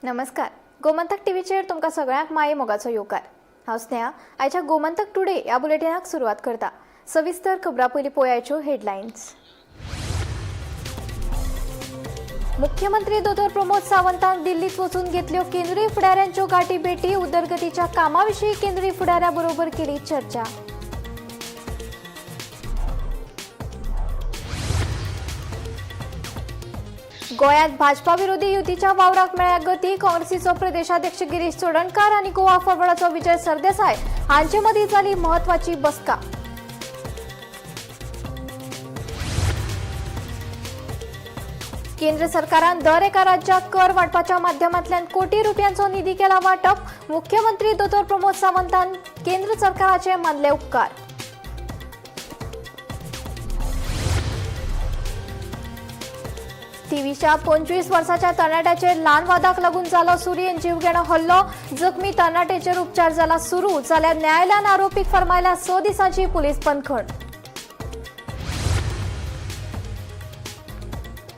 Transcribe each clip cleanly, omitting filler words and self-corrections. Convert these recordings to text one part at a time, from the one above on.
नमस्कार. गोमंतक टीव्हीचेर तुमकां सगळ्यांक माये मोगाचो येवकार. हांव स्नेहा. आयच्या गोमंतक टुडे ह्या बुलेटिनाक सुरवात करता. सविस्तर खबरां पयलीं पळोवयाच्यो हेडलायन्स. मुख्यमंत्री दोतोर प्रमोद सावंतान दिल्लीत वचून घेतल्यो केंद्रीय फुडाऱ्यांच्यो गाठी भेटी. उदरगतीच्या कामाविशीं केंद्रीय फुडाऱ्या बरोबर केली चर्चा. गोंयांत भाजपा विरोधी युतीच्या वावराक मेळ्ळ्या गती. काँग्रेसीचो प्रदेशाध्यक्ष गिरीश चोडणकार आनी गोवा फॉरवर्डाचो विजय सरदेसाय हांचे मदीं जाली म्हत्वाची बसका. केंद्र सरकारान दर एका राज्याक कर वांटपाच्या माध्यमांतल्यान कोटी रुपयांचो निधी केला वांटप. मुख्यमंत्री दोतोर प्रमोद सावंतान केंद्र सरकाराचे मानले उपकार. टीव्हीच्या 25 वर्साच्या तरणाट्याचेर ल्हान वादाक लागून जालो सुरयेन जीवघेणो हल्लो. जखमी तरणाट्याचेर उपचार जाला सुरू. जाल्यार न्यायालयान आरोपीक फर्मायल्या 6 दिसांची पुलीस बंदखण.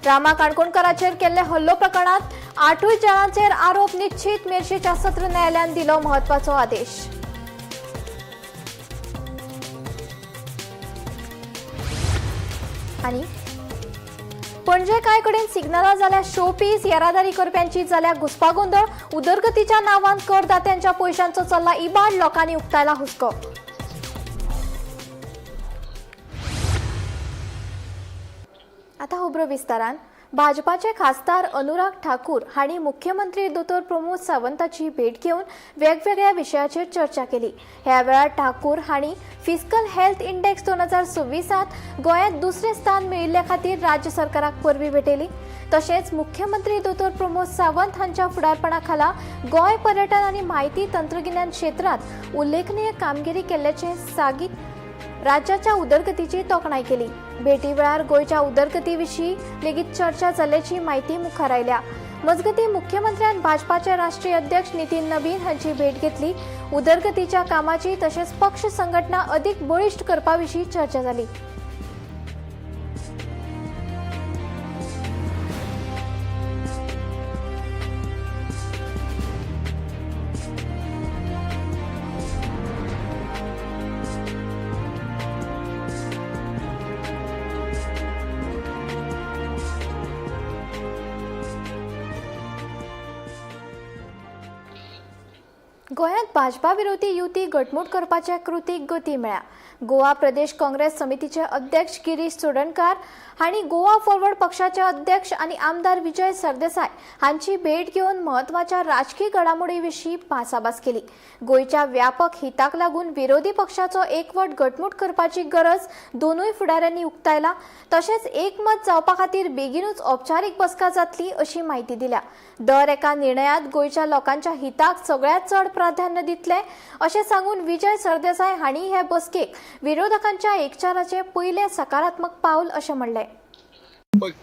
रामा काणकोणकाराचेर केल्ले हल्लो प्रकरणांत 8 जाणांचेर आरोप निश्चित. मेर्शेच्या सत्र न्यायालयान दिलो म्हत्वाचो आदेश. आनी पणजे कांय कडेन सिग्नलां जाल्यार शोपीस. येरादारी करप्यांची जाल्या घुसपागोंदळ. उदरगतीच्या नांवान करदात्यांच्या पयशांचो चल्ला इबाड. लोकांनी उक्तायला हुस्को. आतां खबरो विस्तारान. भाजपाचे खासदार अनुराग ठाकूर हांणी मुख्यमंत्री दोतोर प्रमोद सावंताची भेट घेवन वेगवेगळ्या विशयाचेर चर्चा केली. ह्या वेळार ठाकूर हांणी फिस्कल हेल्थ इंडेक्स 2026त गोंयांत दुसरें स्थान मेळिल्ल्या खातीर राज्य सरकाराक परबीं भेटयली. तशेंच मुख्यमंत्री दोतोर प्रमोद सावंत हांच्या फुडारपणा खाला गोंय पर्यटन आनी म्हायती तंत्रगिन्यान क्षेत्रांत उल्लेखनीय कामगिरी केल्ल्याचें सांगीत राज्याच्या उदरगतीची तोखणाय केली. भेटी वेळार गोंयच्या उदरगती विशीं लेगीत चर्चा जाल्ल्याची म्हायती मुखार आयल्या. मजगतीं मुख्यमंत्र्यान भाजपाचे राष्ट्रीय अध्यक्ष नितीन नबीन हांची भेट घेतली. उदरगतीच्या कामाची तशेंच पक्ष संघटना अदीक बळिश्ट करपा विशीं चर्चा जाली. गोंयांत भाजपा विरोधी युती घटमूट करपाच्या कृतीक गती मेळ्ळ्या. गोवा प्रदेश काँग्रेस समितीचे अध्यक्ष गिरीश चोडणकार हांणी गोवा फॉरवर्ड पक्षाचे अध्यक्ष आनी आमदार विजय सरदेसाय हांची भेट घेवन म्हत्वाच्या राजकीय घडामोडी विशीं भासाभास केली. गोंयच्या व्यापक हिताक लागून विरोधी पक्षाचो एकवट घटमूट करपाची गरज दोनूय फुडाऱ्यांनी उक्तायला. तशेंच एकमत जावपा खातीर बेगीनूच औपचारीक बसका जातली अशी माहिती दिल्या. दर एका निर्णयात गोंयच्या लोकांच्या हिताक सगळ्यात चड प्राधान्य दितले अशें सांगून विजय सरदेसाय हांणी हे बसकेक विरोधकांच्या एकचाराचे पयले सकारात्मक पावल अशें म्हणलें.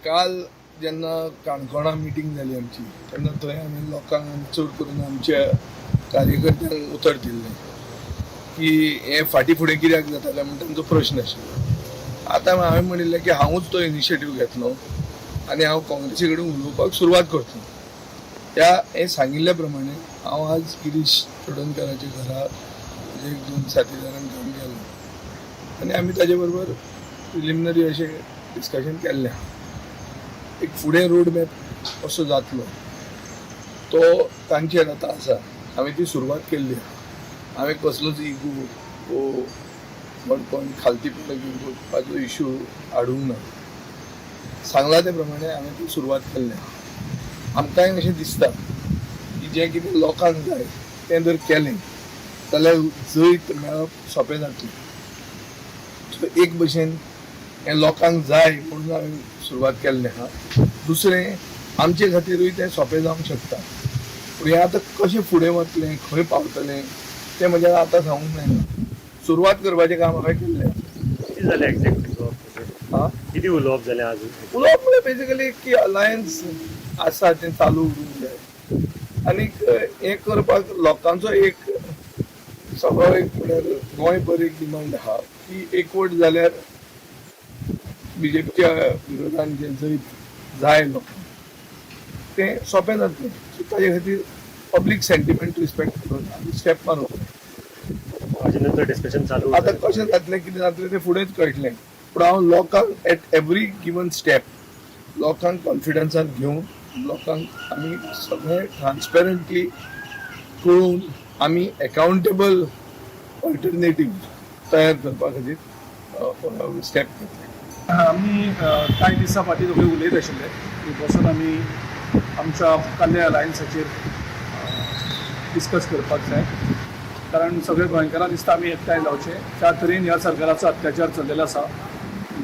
काल जेन्ना काणकोणा मिटींग जाली आमची तेन्ना थंय आमी लोकांक चड करून आमच्या कार्यकर्त्यांक उतर दिल्लें की हे फाटीं फुडें कित्याक जातालें म्हणून तांचो प्रश्न आशिल्लो. आतां हांवें म्हणिल्लें की हांवूच तो इनिशिएटीव घेतलो आनी हांव काँग्रेसी कडेन उलोवपाक सुरवात करतलो. हे सांगिल्ल्या प्रमाणे हांव आज गिरीश चोडणकाराच्या घरा म्हज्या 1-2 साथीदारांक घेवन गेलो आनी आमी ताजे बरोबर प्रिलिमिनरी अशें डिस्कशन केल्लें. एक फुडें रोड मॅप असो जातलो तो तांचेर आतां आसा. हांवें ती सुरवात केल्ली. हांवें कसलोच इगो वो बडपण खालतीपणाक घेवपाचो इशू हाडूंक ना. सांगला ते प्रमाणे हांवें ती सुरवात केल्लें. आमकांय अशें दिसता की जें कितें लोकांक जाय तें जर केलें जाल्यार जैत मेळप सोंपें जातलें. सो एक भशेन हें लोकांक जाय म्हणून हांवें सुरवात केल्लें आहा. दुसरें आमचे खातीरूय तें सोंपें जावंक शकता. पूण हें आतां कशें फुडें वतलें खंय पावतलें तें म्हज्यान आतां सांगूंक जायना. सुरवात करपाचें काम हांवें केल्लें. कितें जालें एक्झॅक्टली कितें उलोवप जालें आजून? उलोवप म्हणल्यार बेजिकली की अलायन्स आसा तें चालू उरूंक जाय आनीक हें करपाक लोकांचो एक सगळो एक म्हळ्यार गोंयभर एक डिमांड आहा की एकवट जाल्यार बीजेपीच्या विरोधान जें जैत जाय लोकांक तें सोंपें जातलें. सो ताजे खातीर पब्लीक सेंटिमेंट रिस्पेक्ट करून आमी स्टेप मारूं. हाजे नंतर डिस्कशन चालू आतां कशें जातलें कितें जातलें तें फुडेंच कळटलें. पूण हांव लोकांक एट एवरी गिवन स्टेप लोकांक कॉन्फिडन्सान घेवन लोकांक आमी सगळें ट्रान्सपेरंटली कळून आमी एकाउंटेबल ऑल्टरनेटीव तयार करपा खातीर स्टेप घेतले. आमी कांय दिसा फाटीं सगळे उलयत आशिल्ले की बसून आमी आमच्या कल्ल्या अलायन्साचेर डिस्कस करपाक जाय. कारण सगळे गोंयकारां दिसता आमी एकठांय जावचे. त्या तरेन ह्या सरकाराचो अत्याचार चल्लेलो आसा.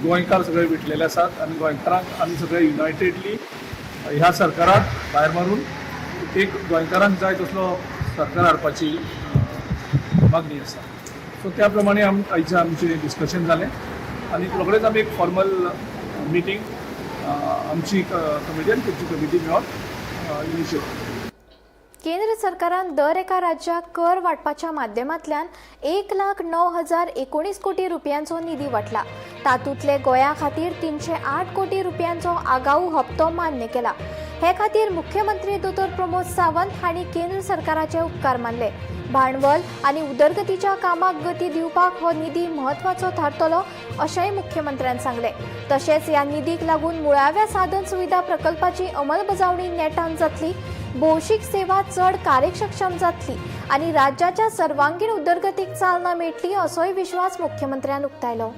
गोंयकार सगळे विटलेले आसात आनी गोंयकारांक आमी सगळे युनायटेडली ह्या सरकाराक भायर मारून एक गोंयकारांक जाय तसलो सरकार हाडपाची मागणी आसा. सो त्या प्रमाणे आयचे आमचें डिस्कशन जालें आनी रोखडेच आमी एक फॉर्मल मिटींग आमची कमिटी आनी तुमची कमिटी मेळोन इनिशिएट केली. केंद्र सरकारान दर एका राज्याक कर वांटपाच्या माध्यमांतल्यान 1,09,019 कोटी रुपयांचो निधी वांटला. तातूंतले गोंया खातीर 308 कोटी रुपयांचो आगाऊ हप्तो मान्य केला. हे खातीर मुख्यमंत्री दोतोर प्रमोद सावंत हांणी केंद्र सरकाराचे उपकार मानले. भांडवल आनी उदरगतीच्या कामाक गती दिवपाक हो निधी म्हत्वाचो थारतलो अशेंय मुख्यमंत्र्यान सांगले. तशेंच ह्या निधीक लागून मुळाव्या साधन सुविधा प्रकल्पाची अंमलबजावणी नेटान जातली, भौशीक सेवा चड कार्यक्षम जातली आनी राज्याच्या सर्वांगीण उदरगतीक चालना मेळटली असोय विश्वास मुख्यमंत्र्यान उक्तायलो.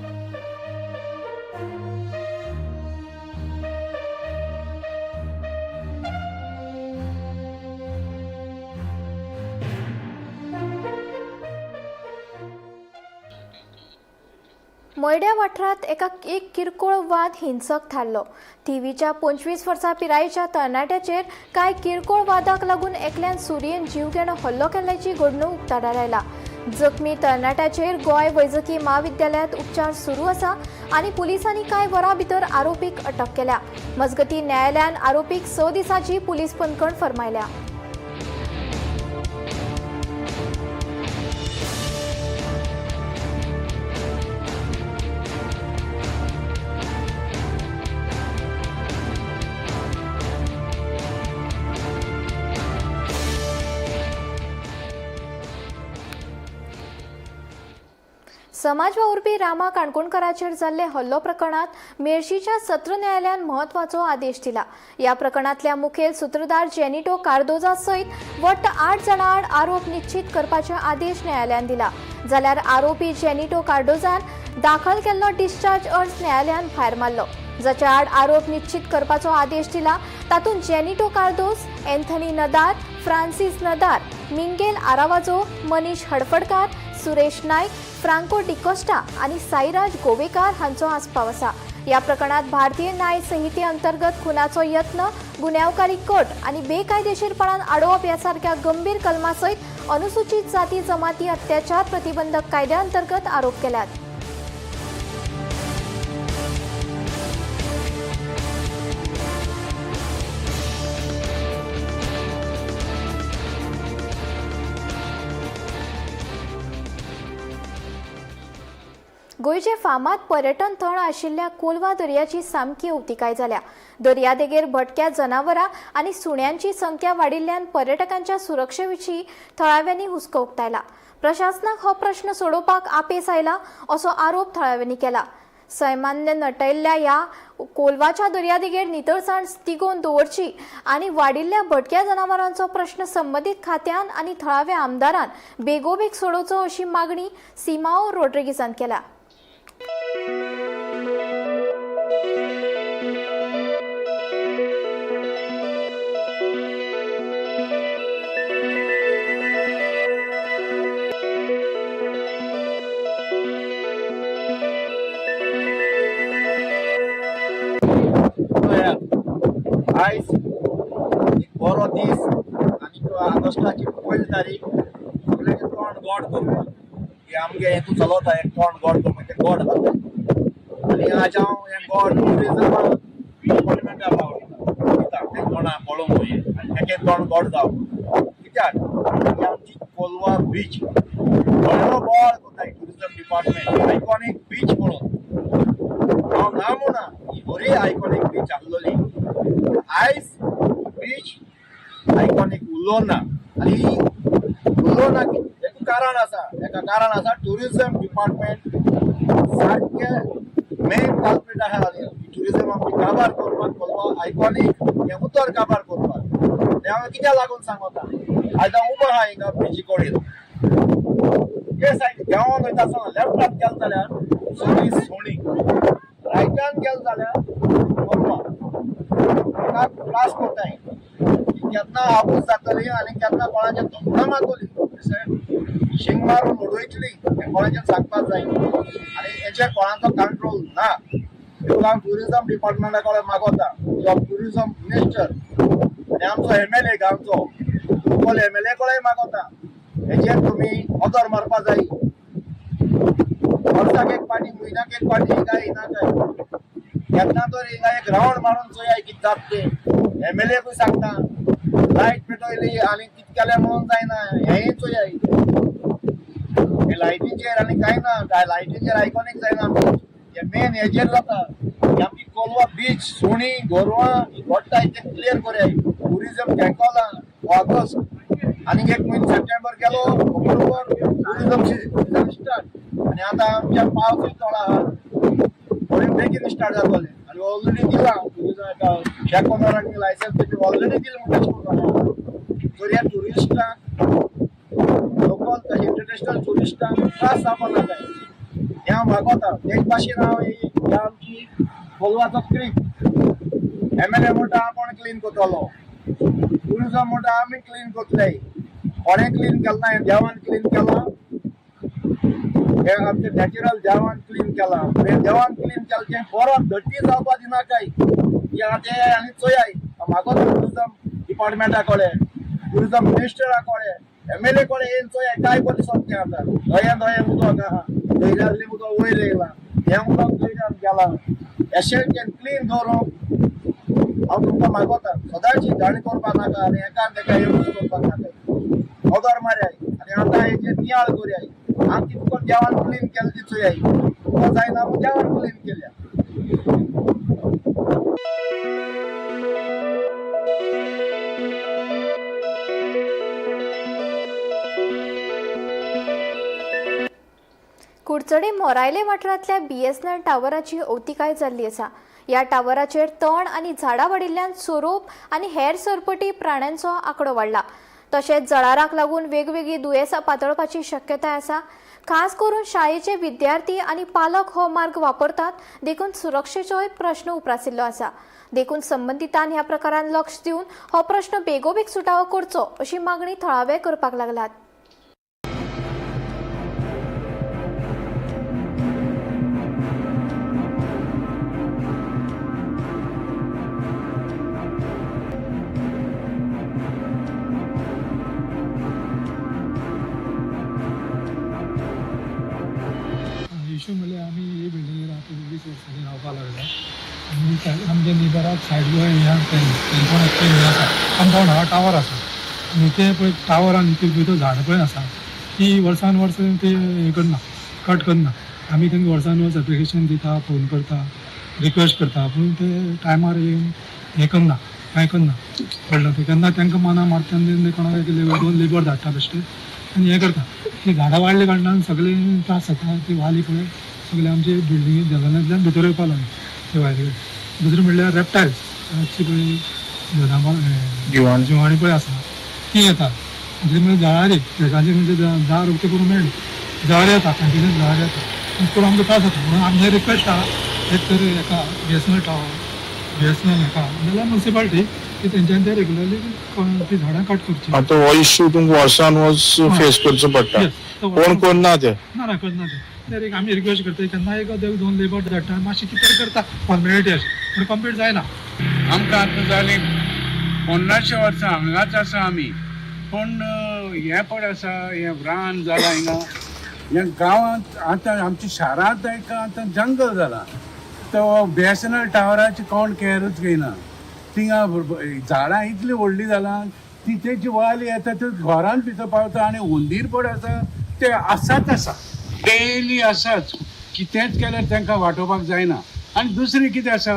मोयड्या वाठारात एक किरकोळ वाद हिंसक थारलो. थिवीच्या 25 वर्सां पिरायेच्या तरणाट्याचेर कांय किरकोळ वादाक लागून एकल्यान सुरयेन जीवघेणो हल्लो केल्ल्याची घडणूक उक्ताडार आयला. जखमी तरणाट्याचेर गोंय वैजकी महाविद्यालयांत उपचार सुरू आसा आनी पुलिसांनी कांय वरां भितर आरोपीक अटक केल्या. मजगतीं न्यायालयान आरोपीक 6 दिसांची पुलीस पंगड फर्मायल्या. समाज वावुरपी रामा काणकोणकाराचेर जाल्ले हल्लो प्रकरणात मेर्शीच्या सत्र न्यायालयान म्हत्वाचो आदेश दिला. ह्या प्रकरणातल्या मुखेल सूत्रधार जेनिटो कार्दोजा सयत वट्ट 8 जाणां आड आरोप निश्चित करपाचे आदेश न्यायालयान दिला. जाल्यार आरोपी जेनिटो कार्दोजान दाखल केल्लो डिस्चार्ज अर्ज न्यायालयान भायर मारलो. जाच्या आड आरोप निश्चित करपाचो आदेश दिला. तातूंत जेनिटो कार्दोस, एंथनी नदार, फ्रांसीस नदार, मिंगेल आरावाजो, मनीष हडफडकार, सुरेश नायक, फ्रांको डिकोस्टा आनी साईराज गोवेकार हांचो आस्पाव आसा. ह्या प्रकरणात भारतीय न्याय संहिते अंतर्गत खुनाचो यत्न, गुन्यांवकारी कट आनी बेकायदेशीरपणान आडोवप ह्या सारख्या गंभीर कलमा सयत अनुसूचित जाती जमाती अत्याचार प्रतिबंधक कायद्या अंतर्गत आरोप केल्यात. गोयचे फामाद पर्यटन थळ आशिल्ल्या कोलवा दर्याची सामकी अवतिकाय जाल्या. दर्यादेगेर भटक्या जनावरां आनी सुण्यांची संख्या वाडिल्ल्यान पर्यटकांच्या सुरक्षेविशीं थळाव्यांनी हुस्को उक्तायला. प्रशासनाक हो प्रश्न सोडोवपाक आपेस आयला असो आरोप थळाव्यांनी केला. सैमान्य नटयल्ल्या ह्या कोलवाच्या दर्यादेगेर नितळसाण तिगोवन दवरची आनी वाडिल्ल्या भटक्या जनावरांचो प्रश्न संबंदीत खात्यान आनी थळाव्या आमदारान बेगोबेग सोडोवचो अशी मागणी सिमाओ रोड्रिगीजान केल्या. आयज एक बरो दीस आनी ऑगस्टाची 1 तारीख सगळ्यांचे तोंड गोड करपाक की आमगे हेतू चलता हें तोंड गोड करपाक तें गोड जाता. आनी आज हांव हें गोड टुरिजमाक डिपार्टमेंटा पावयता तें कोणा पळोवंक वयर आनी तेगे तोंड गोड जावप. कित्याक ही आमची कोलवा बीच व्हडलो गोड कोताय टुरिजम डिपार्टमेंट आयकॉनीक बीच म्हणून हांव ना म्हणा ही बरी आयकॉनीक बीच आसलोली. आयज बीच आयकॉनीक उरलो ना आनी उरलो ना की हेका कारण आसा टुरिझम डिपार्टमेंट सारखे मेन कल्प्रीट आहा टुरिझम आमची काबार करपाक बोलवा आयकॉनीक हे उतर काबार करपाक ते हांवें कित्याक लागून सांगता आयज हांव उबो आहा हिंगा ब्रिजी कडेन हे सायड देंवोन वयता आसतना लेफ्टान गेलो जाल्यार सगळी सोणी रायटान गेलो जाल्यार गोरवां म्हाका त्रास कोताय केन्ना हापूस जातली आनी केन्ना कोणाचें धमकां मारतली शिंग मारून उडयतली हें कोणाचें सांगपाक जाय आनी हेचेर कोणाचो कंट्रोल ना देखून हांव टुरिझम डिपार्टमेंटा कडेन मागोता किंवा टुरिझम मिनिस्टर आनी आमचो MLA गांवचो लोकल MLA कडेन मागोता हेचेर तुमी नजर मारपाक जाय वर्साक एक पाटी म्हयन्याक एक पाटी हिंगा येना काय केन्ना तर हिंगा एक रावंड मारून चोयाय कितें जाता तें MLAकूय सांगता लायट पेटयली आनी कितें केलें म्हणून जायना हेंय चोयाय हे लायटीचेर आनी कांय ना लायटीचेर आयकॉनीक जायना हे मेन हेचेर जाता की आमची कोलवा बीच सुणी गोरवां घोडटाय ते क्लियर कोरयाय टुरिझम कॅन्कोला ऑगस्ट आनी एक म्हयनो सप्टेंबर गेलो ऑक्टोबर टुरिझम सीजन स्टार्ट आनी आतां आमच्या पावसूय थोडा आहा थोडे बेगीन स्टार्ट जातले आनी ऑलरेडी दिला टुरिझम एका शेक ओनरांनी लायसन्स तेजे ऑलरेडी दिलें म्हणटा तर ह्या टुरिस्टांक लोकल तशें इंटरनॅशनल टुरिस्टांक त्रास जावपा नाका हें हांव मागोता तेच भाशेन हांव ह्या आमची कोलवाचो क्रीक MLA म्हणटा आपूण क्लीन करतलो टुरिझम म्हणटा आमी क्लीन करतले कोणें क्लीन केलें ना हें देवान क्लीन केलां हे आमचे नॅचरल देवान क्लीन केलां हे देवान क्लीन केलें परत धट्टी जावपा दिनाकाय की आतां आनी चोयाय मागोता टुरिझम डिपार्टमेंटा कडेन टुरिझम मिनिस्टरा कडेन MLA कडेन येवन चोयाय काय बरें सोंपतें आतां धोयें उदक आहा धैर्यातलें उदक वयर येयलां हें उदक धैर्यान गेलां एशेंटेन क्लीन दवरूंक हांव तुमकां मागोता सदांची घाण करपाक नाका आनी एकामेका यूज करपाक नाका ऑर्डर मारयाय आनी आतां हेचेर नियाळ करयाय आमची तुका देवान क्लीन केलें ती चोयाय तुका जायना देवान क्लीन केल्या कुडचडे मोरायले वाठारांतल्या BSNL टावराची अवतिकाय जाल्ली आसा. ह्या टावराचेर तण आनी झाडां वाडिल्ल्यान सोरोप आनी हेर सरपटी प्राण्यांचो आंकडो वाडला. तशेंच जळाराक लागून वेगवेगळी दुयेंसां पातळपाची शक्यताय आसा. खास करून शाळेचे विद्यार्थी आनी पालक हो मार्ग वापरतात देखून सुरक्षेचोय प्रश्न उप्रासिल्लो आसा. देखून संबंधितान ह्या प्रकारान लक्ष दिवन हो प्रश्न बेगोबेग सुटावो करचो अशी मागणी थळावे करपाक लागल्यात. इशू म्हणल्यार आमी हे बिल्डिंगेर आतां 20 वर्सांनी रावपाक लागला आनी आमच्या निबराक सायड गोंय हे आसा कंपाउंड आहा टावर आसा आनी ते पळय टावर आनी ते भितर झाडां पळय आसा ती वर्सान वर्स ते हे करना कट करना आमी तांकां वर्सान वर्स एप्लिकेशन दिता फोन करता रिक्वेस्ट करता पूण ते टायमार येवन हे करना कांय करना कळ्ळें ते केन्ना तांकां मना मारता आनी कोणाक दोन लेबर धाडटा बेश्टे आनी हे करता ती झाडां वाडले कारणान सगळे त्रास जाता ती वाली पळय सगळे आमचे बिल्डिंगे जगनांतल्यान भितर येवपाक लागले ते भायर दुसरें म्हणल्यार रेप्टायल्स पळय जिवाणी पळय आसा ती येता दुसरी म्हणजे जळारी शेतांचे म्हणजे झाड उक्ते करून मेळना जळारी येता कंटिन्यूस जळारी येता आनी करून आमकां त्रास जाता म्हणून आमचे रिक्वेस्ट आहा एक तर हेका BSNL टावर BSNL हेका नाजाल्यार म्युनिसिपालिटी की तेंच्यानी ते रेग्युलरली ती झाडां कट करची. आता हो इश्यू तुमकां वर्सान वर्स फेस करचो पडटा कोण करना ते ना करना ते आमी रिक्वेस्ट करता केन्ना एक दोन लेबर धाडटा मातशें कितें करता फॉर्मेलिटी अशें पूण कंप्लीट जायना. आमकां आतां जालीं 50 वर्सां हांगाच आसा आमी पूण हें पड आसा हें रान जालां हिंगा ह्या गांवांत आतां आमच्या शारांत आतां जंगल जाला तो BSNL टावराची कोण कॅरूच घेयना थिंगा झाडां इतली व्हडली जालां ती तेची वाली येता त्यो घरांत भितर पावता आनी हुंदीर पड आसा ते आसाच आसा डेली आसाच कितेंच केल्यार तांकां वांटोवपाक जायना. आनी दुसरें कितें आसा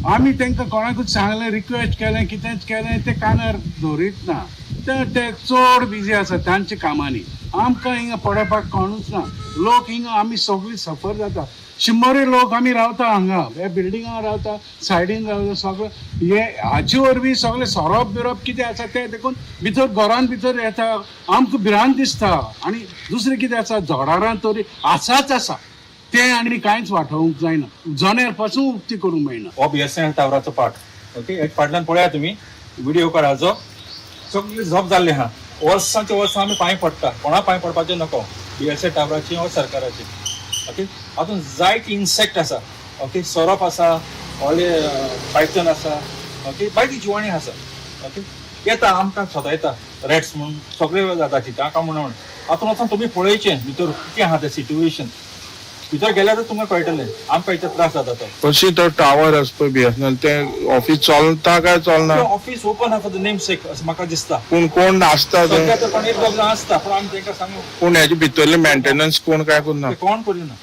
आमी तांकां कोणाकूच सांगलें रिक्वेस्ट केलें कितेंच केलें ते कानार दवरीत ना ते चड बिजी आसा तांच्या कामांनी आमकां हिंगा पडपाक कोणूच ना लोक हिंगा आमी सगळीं सफर जाता 100 लोक आमी रावता हांगा हे बिल्डिंगां रावता सायडीन रावता सगळें हे हाचे वरवीं सगळें सोरोप बिरोप कितें आसा तें देखून भितर घरान भितर येता आमकां भिरांत दिसता आनी दुसरें कितें आसा झाडारां तरी आसाच आसा तें आनी कांयच वाटावंक जायना जनेर पासून उक्ती करूंक मेळना हो BSNL टावराचो पार्ट ओके एक फाटल्यान पळया तुमी व्हिडिओ काढाचो सगळी झोप जाल्ली आहा वर्सांचे वर्सां आमी पांय पडटा कोणा पांय पडपाचें नको BSNL टावराची वा सरकाराची ओके हातून जायत इन्सेक्ट आसा ओके सोरोप आसा व्हडले पायथन आसा ओके बायची जिवाणी आसा ओके येता आमकां सतायता रेट्स म्हणून सगळे जाता ताका म्हणून हातून वचून तुमी पळयचें भितर कितें आहा तें सिट्युएशन भितर गेल्यार तुमकां कळटलें आमकां इतलो त्रास जाता तो कशी तो टावर आसा पळय BSNL ते ऑफिस चलता काय चलना ऑफिस ओपन आहा फॉर द नेम सेक अशें म्हाका दिसता पूण कोण आसता ते सध्या तर कोण एक दोग जाण आसता पूण आमी तांकां सांगू पूण हेजे भितरले मेंटेनन्स कोण काय करना ते कोण करिना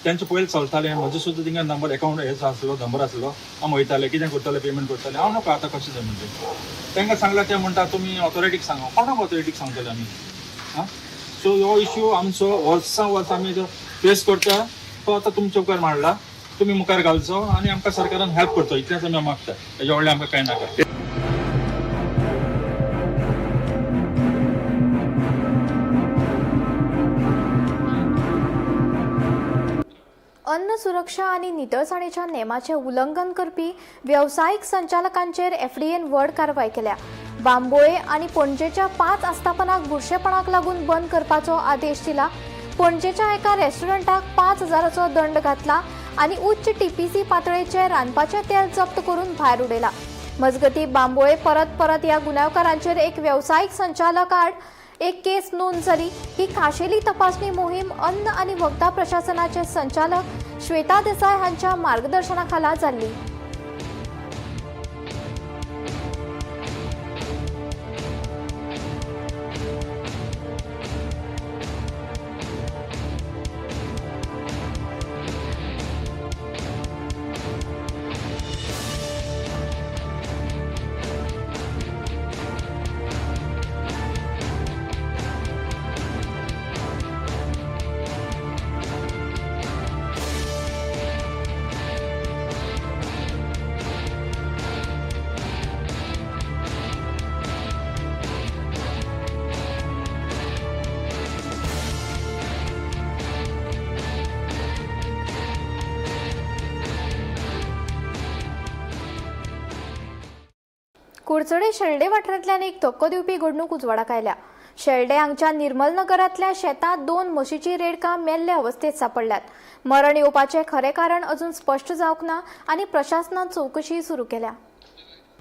तेंचे पयलीं चलतालें म्हजो सुद्दां थिंगा नंबर अकाउंट हेचो आसलो नंबर आसलो हांव वयतालें कितें करतालें पेमेंट करतालें हांव नका आतां कशें जाय म्हणजे तांकां सांगल्यार ते म्हणटा तुमी ऑथॉरिटीक सांगा कोणाक ऑथॉरिटीक सांगतले आमी आं सो हो इश्यू आमचो वर्सां आमी जो फेस करता तो आतां तुमच्या मुखार मांडला तुमी मुखार घालचो आनी आमकां सरकारान हेल्प करचो इतलेंच आमी मागता हेजे व्हडलें आमकां कांय नाका अन्न सुरक्षा आणि नितळसाणीच्या नेमाचे उल्लंघन करपी व्यावसायिक संचालकांचेर FDAन व्हड कारवाय केल्या बांबोळे आणि पणजेच्या 5 आस्थापनाक बुरशेपणाक लागून बंद करपाचो आदेश दिला पणजेच्या एका रेस्टॉरंटाक 5,000चो दंड घातला आणि उच्च TPC पातळेचे रांदपाचे तेल जप्त करून भायर उडयला मजगती बांबोळे परत ह्या गुन्यांवकारांचेर एक व्यावसायिक संचालक आड एक केस नोंद झाली ही खाशेली तपासणी मोहीम अन्न आणि वखदा प्रशासनाचे संचालक श्वेता देसाई हांच्या मार्गदर्शनाखाला जाल्ली कुडचडे शेल्डे वाठारांतल्यान एक धक्को दिवपी घडणूक उजवाडाक आयल्या शेल्डे हांगच्या निर्मल नगरांतल्या शेतांत 2 म्हशींची रेडकां मेल्ल्या अवस्थेत सापडल्यात मरण येवपाचें खरें कारण अजून स्पश्ट जावंक ना आनी प्रशासनान चौकशी सुरू केल्या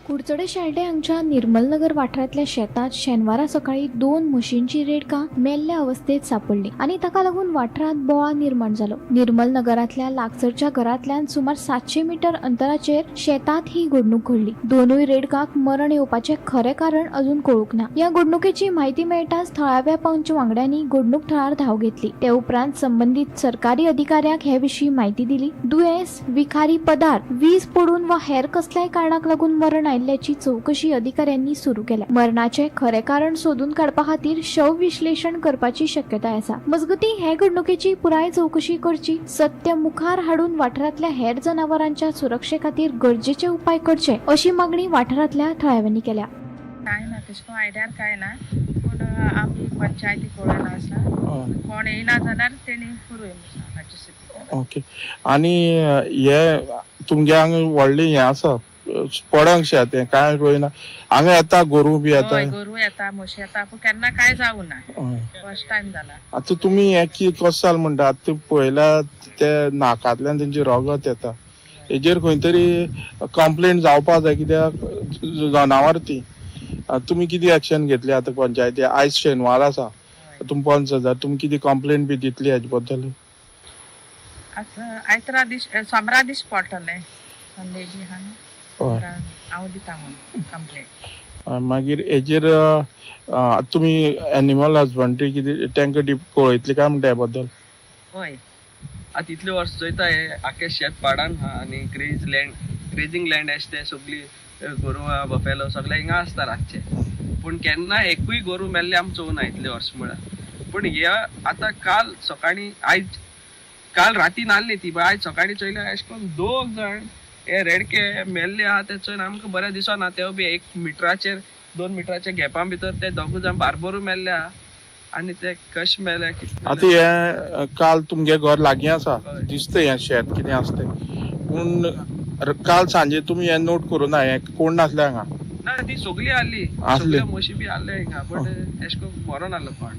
कुडचडे शेल्डे हांगच्या निर्मल नगर वाठारांतल्या शेतांत शेनवारा सकाळी 2 म्हशींची रेडकां मेल्ल्या अवस्थेत सापडली आनी ताका लागून वाठारांत बोवाळ निर्माण जालो निर्मल नगरांतल्या लागसरच्या घरांतल्यान सुमार 700 मीटर अंतराचेर शेतांत ही घडणूक घडली दोनूय रेडकांक मरण येवपाचें खरें कारण अजून कळूंक ना ह्या घडणुकेची म्हायती मेळटाच थळाव्या पंच वांगड्यांनी घडणूक थळार धांव घेतली ते उपरांत संबंधीत सरकारी अधिकाऱ्यांक हे विशीं म्हायती दिली दुयेंस विखारी पदार्थ वीज पडून वा हेर कसल्याय कारणाक लागून मरण आयिल्ल्याची चौकशी अधिकाऱ्यांनी सुरू केल्या मरणाचे खरे कारण सोदून काडपा खातीर शव विश्लेषण करपाची शक्यताय आसा मजगती हे घडणुकेची पुराय चौकशी करची सत्य मुखार हाडून वाठारांतल्या हेर जनावरांच्या सुरक्षे खातीर गरजेचे उपाय करचे अशी मागणी वाठारांतल्या थळाव्यांनी केल्या काय ना तशें आयडियार काय ना पूण आमी पंचायती पळयला आसा कोण येयना जाल्यार तेणी करूं ओके आनी हे तुमगे हांगा व्हडलें हें आसा पडंग शेत हें कांय रोयना हांगा येता गोरू बी येता गोरू येता म्हशी येता पूण केन्ना काय जावं ना फर्स्ट टायम जाला आतां तुमी हें कसो जाल म्हणटा आतां पळयल्यार ते नाकांतल्यान तेंची रगत येता हेजेर खंय तरी कंप्लेंट जावपा जाय कित्याक जनावर ती तुमी कितें एक्शन घेतली आतां पंचायती आयज शेनवार आसा तुमी 5,000 तुमी कितें कंप्लेंट बी दितली हेजे बद्दल आयतरा दीस सोमरा दीस पडटले संडे बी हांव दिता म्हणून कंप्लेंट मागीर हेजेर तुमी एनिमल हजबंड्री कितें तांकां पळयतली काय म्हणटा हे बद्दल हय आतां इतले वर्स चोयता हे आख्या शेत पाडान आहा आनी ग्रेजिंग लँड अशें ते सगळी गोरवां बफेलो सगळे हिंगा आसता रातचे पूण केन्ना एकूय गोरू मेल्ले आमी चोवना इतले वर्स म्हळ्यार पूण हे आतां काल सकाळी आयज काल राती नासली ती पण आयज सकाळी चोयल्यार अशें करून 2 जाण हे रेडके मेल्ले आहा ते चोयन आमकां बरें दिसना ते बी 1 मिटराचेर 2 मिटराच्या गॅपा भितर ते दोगूय जाण बारबरू मेल्ले आहा आनी ते कशे मेले आता हे काल तुमगे घर लागीं आसा दिसता हे शेत कितें आसता पूण काल सांजे तुमी हे नोट करूना हे कोण नासले हांगा ना ती सगळी आसली सगळ्यो म्हशी बी आसले हिंगा बट अशें करून मरोन आसलो कोण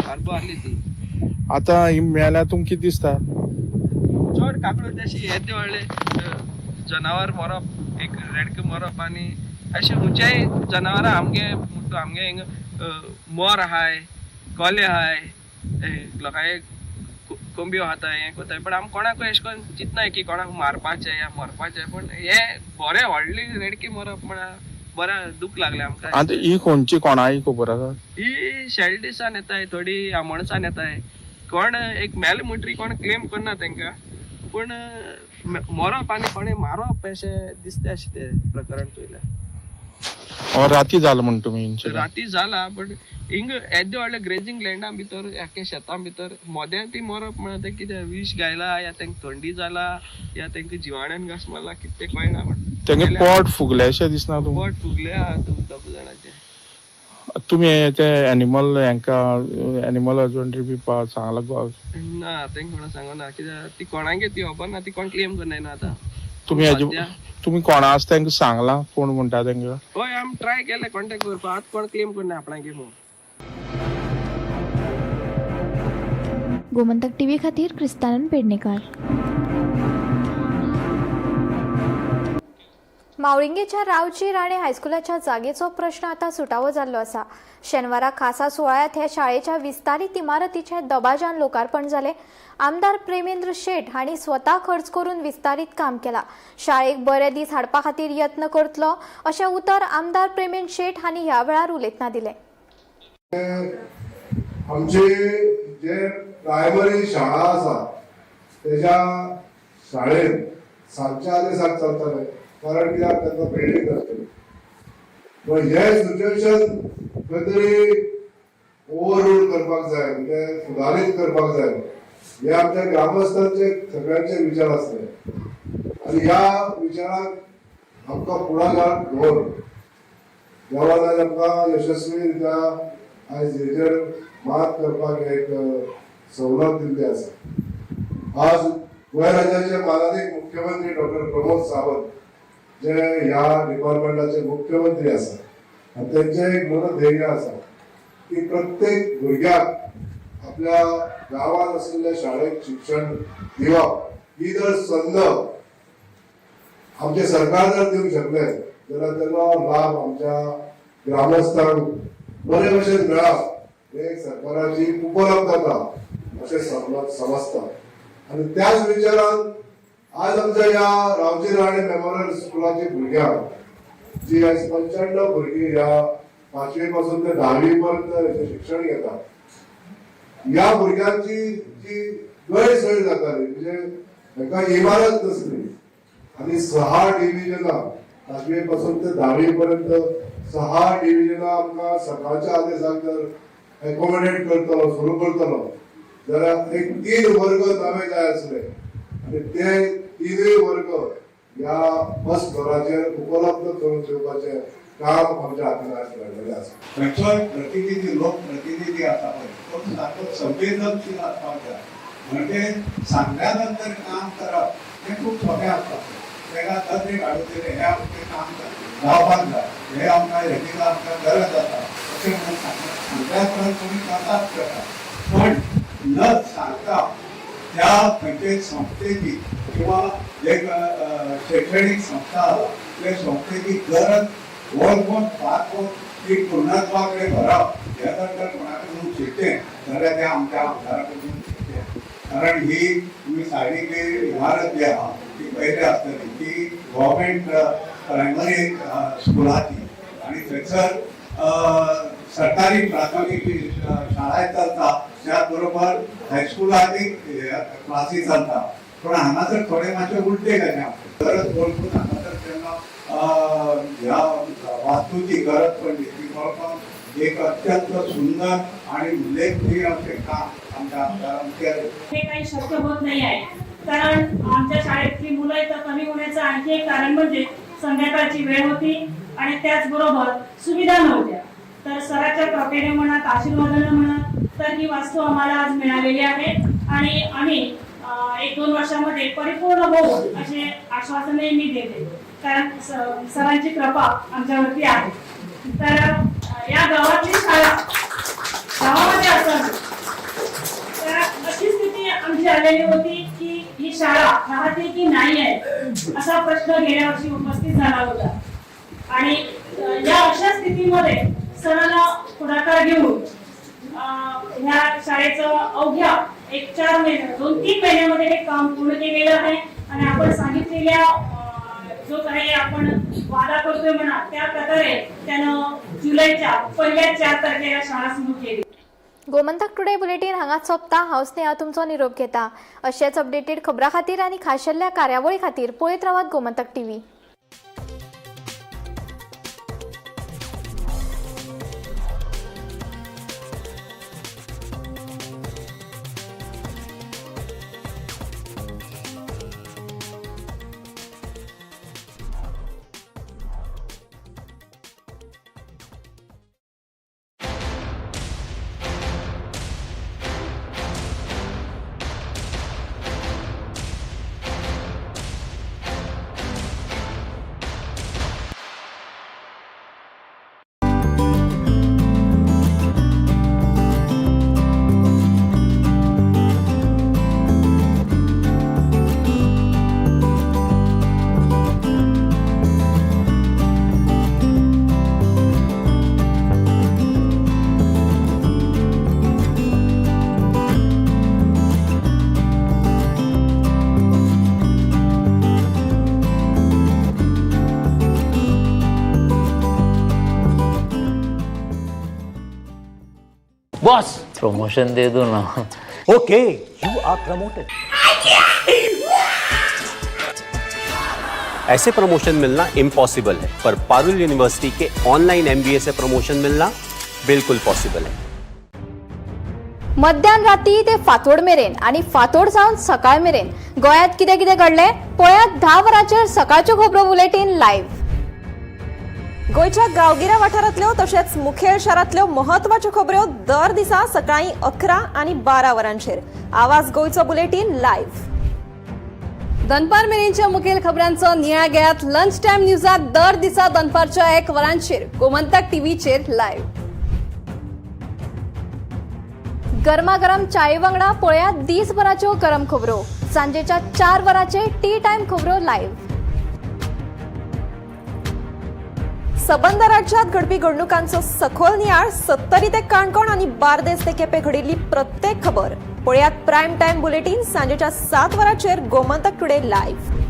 बारबो आसली ती आता ही मेल्यार तुमकां कितें दिसता चड काकडो तशी येते व्हडले जनावर मरप एक रेडके मरप आनी अशें खंयच्याय जनावरां आमगे हिंगा मोर आहाय कोले आहाय लोकांय कोंब्यो हाताय हें कोताय पण आमी कोणाकूय अशें करून चिंतनाय की कोणाक मारपाचें या मरपाचें पण हे बरें व्हडली रेडकी मरप म्हळ्यार बरें दूख लागलें आमकां आतां ही खंयची कोणाय खबर आसा ही शेल्डिसान येताय थोडी आमोणसान येताय कोण एक मेल म्हणटरी कोण क्लेम करना तांकां पूण मरप आनी कोणें मारप अशें दिसता अशें तें प्रकरण चोयल्यार राती जाला म्हण तुमी राती जाला बट हिंग येदे व्हडले ग्रेजिंग लँडा भितर एके शेतां भितर मोद्या ती मरप म्हळ्यार ते कितें विश गायला या तांकां थंडी जाला या तांकां जिवाण्यान घास मारला कितें तें कळना तेंगे पोट फुगले अशें दिसना तुमकां पोट फुगले आहा दोग जाणांचे तुमी ते एनिमल हांकां एनिमल हजबंड्री बी सांगला ना तांकां कोणा सांगना कित्याक ती कोणागे ती खबर ना ती कोण क्लेम करनाय ना आतां तुमी कोणा आसा तांकां सांगला कोण म्हणटा तांकां हय आमी ट्राय केले कॉन्टेक्ट करपाक आतां कोण क्लेम करना आपणागे म्हणून गोमंतक टीव्ही खातीर क्रिस्तानन पेडणेकार. मावळिंगेच्या रावची राणे हायस्कुलाच्या जागेचो प्रश्न आता सुटावो जाल्लो आसा. शेनवारा खासा सुवाळ्यात हे शाळेच्या विस्तारीत इमारतीचे दबाजान लोकार्पण जाले. आमदार प्रेमेंद्र शेट हांणी स्वता खर्च करून विस्तारीत काम केला. शाळेक बरे दीस हाडपा खातीर यत्न करतलो अशें उतर आमदार प्रेमेंद्र शेट हांणी ह्या वेळार उलयतना दिलें. आमचे जे प्रायमरी शाळा आसा तेज्या शाळेत सांजच्या आदेसाक चलतले कारण कित्याक तांकां बिल्डींग आसतली पण हे सिच्युएशन खंय तरी ओवररूल करपाक जाय म्हणजे सुदारीत करपाक जाय हे आमच्या ग्रामस्थांचे सगळ्यांचे विचार आसले आनी ह्या विचाराक आमकां फुडाकार घेवन देवान आमकां यशस्वीरित्या आयज हेजेर मात करपाक एक सवलत दिल्ली आसा. आज गोंय राज्याचे माननीय मुख्यमंत्री डॉक्टर प्रमोद सावंत जे ह्या डिपार्टमेंटाचे मुख्यमंत्री आसा आनी तेंचे एक मनोध्येय आसा की प्रत्येक भुरग्याक आपल्या गांवांत आशिल्ल्या शाळेक शिक्षण दिवप ही जर संद आमचे सरकार जर दिवंक शकले जाल्यार तेजो लाभ आमच्या ग्रामस्थांक बरे भशेन मेळप हे सरकाराची उपलब्धता अशें समजता आनी त्याच विचारान आज आमच्या ह्या रावजी राणे मेमोरियल स्कुलाची भुरग्यांक जी आयज 95 भुरगीं ह्या 5वी पासून ते 10वी पर्यंत शिक्षण घेतात ह्या भुरग्यांची जी गैरसोय जाताली म्हणजे ताका इमारत नसली आनी 6 डिव्हिजनां 5वी पासून ते 10वी पर्यंत 6 डिव्हिजनां आमकां सकाळच्या आदेसाक जर एकोमोडेट करतलो सुरू करतलो जाल्यार एक 3 वर्ग नवे जाय आसले आनी ते 3 वर्ग ह्या बस घराचेर उपलब्ध करून दिवपाचें काम आमच्या हातान आज घडलेलें आसा. खंयचोय प्रतिनिधी लोकप्रतिनिधी आसा पळय तो सारको संवेदनशील आसपाक जाय म्हणजे सांगल्या नंतर काम करप हें खूब सोंपें आसता. तेका दरेक हाडून हे आमचें काम जावपाक जाय हे आमकां हेची आमकां गरज आसा अशें म्हणून सांगल्या परत तुमी करतात करता पण न सांगता त्या खंयचे संस्थेची किंवा एक शैक्षणिक संस्था आसा ते संस्थेची गरज वळखून पारखून ती पूर्णत्वा कडेन व्हरप हे जर कोणा कडून शिकचें जाल्यार तें आमच्या आमदारा कडून शिकचें. कारण ही तुमी सायडीक इमारत जी आहा ती पयली आसतली ती गव्हर्मेंट प्रायमरी स्कुलाची आनी थंयसर सरकारी प्राथमीक शाळा चलता त्या बरोबर हायस्कुलांनी क्लासी चलता पण हांगा तर थोडे मातशे उलटे घालया गरज वळखून हांगा तर तेन्ना ह्या वास्तूची गरज पडली ती वळखून एक अत्यंत सुंदर आणि उल्लेखनीय असे काम आमच्या आमदारांनी केले. हे काही शक्य होत नाही आहे, कारण आमच्या शाळेतली मुलं इथं कमी होण्याचं आणखी एक कारण म्हणजे संध्याकाळची वेळ होती आणि त्याचबरोबर सुविधा नव्हत्या. तर सराच्या कृपेने म्हणत, आशीर्वादानं म्हणत, तर ही वास्तू आम्हाला आज मिळालेली आहे आणि आम्ही 1-2 वर्षामध्ये परिपूर्ण होऊ असे आश्वासनही मी देते, कारण सरांची कृपा आमच्यावरती आहे. तर या गावातली शाळा गावामध्ये असावी, तर अशी स्थिती आमची आलेली होती की ही शाळा राहते की नाही आहे असा प्रश्न गेल्या वर्षी उपस्थित झाला होता. आणि या अशा स्थितीमध्ये सरांना पुढाकार घेऊन ह्या शाळेचं अवघ्या 1-4 महिने 2-3 महिन्यामध्ये हे काम पूर्ण केलेलं आहे. आणि आपण सांगितलेल्या जो काही आपण वादा करतोय म्हणा त्या प्रकारे त्यानं जुलैच्या पहिल्या 4 तारखेला शाळा सुरू केली. गोमंतक टुडे बुलेटिन हांगाच सोंपता. हांव स्नेहा तुमचो निरोप घेता. अशेच अपडेटेड खबरां खातीर आनी खाशेल्ल्या कार्यावळी खातीर पळयत रावात गोमंतक टीव्ही. बॉस प्रमोशन दे दो ना. Okay, you are promoted. ऐसे प्रमोशन मिलना इम्पॉसिबल है, पर पारुल यूनिवर्सिटी के ऑनलाइन MBA से प्रमोशन मिलना बिल्कुल पॉसिबल है. मध्यान राती ते फातोड मेरेन आणि फातोड सावन सकाळ मेरेन गोंयांत कितें कितें घडलें पळयात 10 वरांचेर सकाळच्यो खबरो बुलेटिन लायव्ह. गोयच्या गांवगिऱ्या वाठारांतल्यो तशेंच मुखेल शारांतल्यो महत्वाच्यो खबरो दर दिसा सकाळी 11 आनी 12 वरांचेर. आवाज गोयचो बुलेटिन लायव्ह. दनपार मेरेनच्या मुखेल खबरांचो नियाळ घेयात लंच टायम न्यूजात दर दिसा दनपारच्या 1 वरांचेर गोमंतक टीव्हीचेर लायव्ह. गरमागरम चाये वांगडा पळयात दिसभराच्यो गरम खबरो. सांजेच्या 4 वरांचेर टी टायम खबरो लायव्ह. सबंद राज्यात घडपी घडणुकांचो सखोल नियाळ 70 ते काणकोण आणि बार्देस ते केपें घडिल्ली प्रत्येक खबर पळयात प्रायम टायम बुलेटिन सांजेच्या 7 वरांचेर गोमंतक टुडे लायव्ह.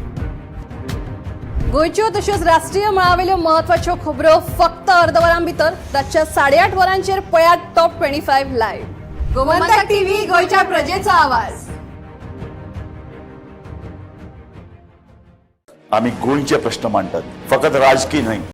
गोंयच्यो तशेंच राष्ट्रीय मळावेल्यो महत्वाच्यो खबरो फक्त अर्दवरां भितर रातच्या 8:30 वरांचेर पळयात टॉप 25 लायव्ह. गोमंतक टीव्ही गोंयच्या प्रजेचो आवाज. आम्ही गोंयचे प्रश्न मांडटात, फकत राजकीय न्हय.